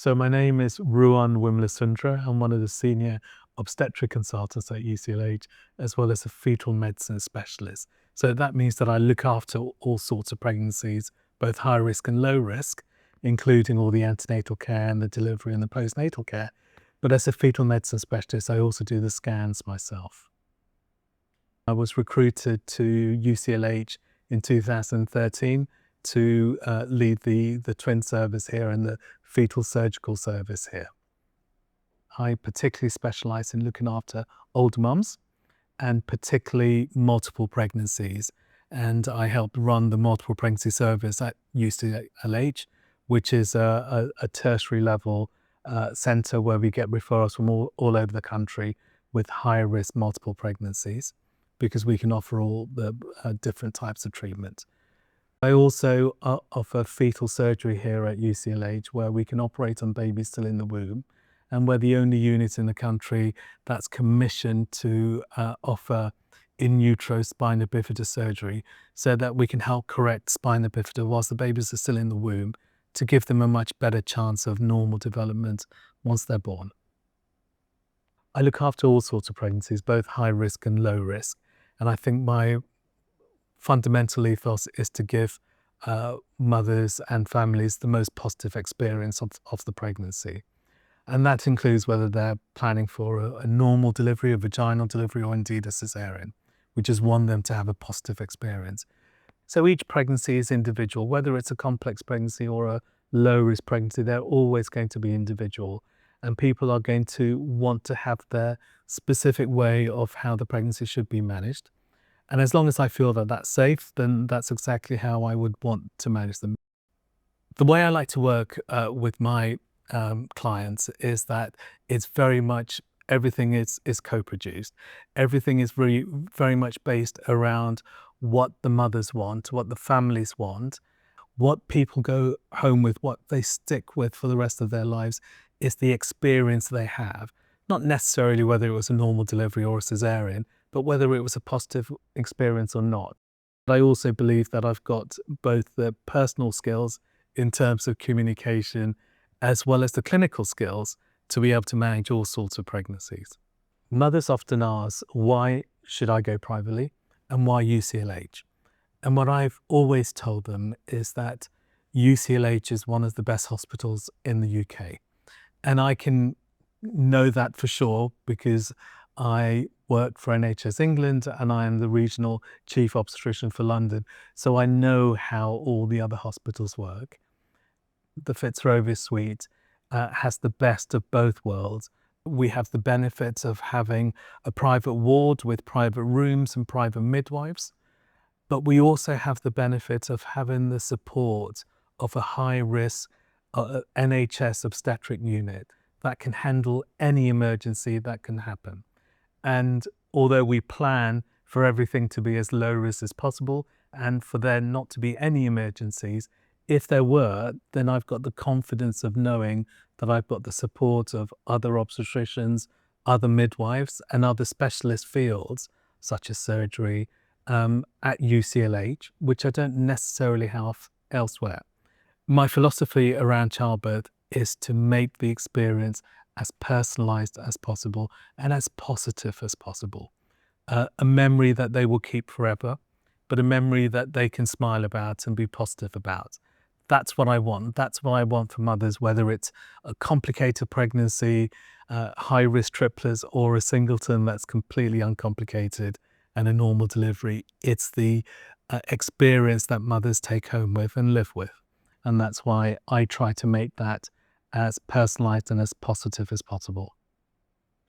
So my name is Ruwan Wimalasundera. I'm one of the senior obstetric consultants at UCLH, as well as a fetal medicine specialist. So that means that I look after all sorts of pregnancies, both high risk and low risk, including all the antenatal care and the delivery and the postnatal care. But as a fetal medicine specialist, I also do the scans myself. I was recruited to UCLH in 2013 to lead the twin service here and the fetal surgical service here. I particularly specialize in looking after older mums and particularly multiple pregnancies. And I help run the multiple pregnancy service at UCLH, which is a tertiary level center where we get referrals from all over the country with high risk multiple pregnancies, because we can offer all the different types of treatment. I also offer fetal surgery here at UCLH, where we can operate on babies still in the womb, and we're the only unit in the country that's commissioned to offer in utero spina bifida surgery, so that we can help correct spina bifida whilst the babies are still in the womb, to give them a much better chance of normal development once they're born. I look after all sorts of pregnancies, both high risk and low risk, and I think my fundamental ethos is to give mothers and families the most positive experience of the pregnancy. And that includes whether they're planning for a normal delivery, a vaginal delivery, or indeed a caesarean. We just want them to have a positive experience. So each pregnancy is individual. Whether it's a complex pregnancy or a low-risk pregnancy, they're always going to be individual. And people are going to want to have their specific way of how the pregnancy should be managed. And as long as I feel that that's safe, then that's exactly how I would want to manage them. The way I like to work with my clients is that it's very much, everything is co-produced. Everything is very much based around what the mothers want, what the families want, what people go home with, what they stick with for the rest of their lives is the experience they have. Not necessarily whether it was a normal delivery or a caesarean, but whether it was a positive experience or not. But I also believe that I've got both the personal skills in terms of communication, as well as the clinical skills to be able to manage all sorts of pregnancies. Mothers often ask, why should I go privately and why UCLH? And what I've always told them is that UCLH is one of the best hospitals in the UK. And I can know that for sure because I work for NHS England and I am the regional chief obstetrician for London. So I know how all the other hospitals work. The Fitzrovia suite has the best of both worlds. We have the benefits of having a private ward with private rooms and private midwives, but we also have the benefit of having the support of a high-risk NHS obstetric unit that can handle any emergency that can happen. And although we plan for everything to be as low risk as possible and for there not to be any emergencies, if there were, then I've got the confidence of knowing that I've got the support of other obstetricians, other midwives, and other specialist fields, such as surgery, at UCLH, which I don't necessarily have elsewhere. My philosophy around childbirth is to make the experience as personalized as possible and as positive as possible. A memory that they will keep forever, but a memory that they can smile about and be positive about. That's what I want. That's what I want for mothers, whether it's a complicated pregnancy, high-risk triplets, or a singleton that's completely uncomplicated and a normal delivery. It's the experience that mothers take home with and live with. And that's why I try to make that as personalized and as positive as possible.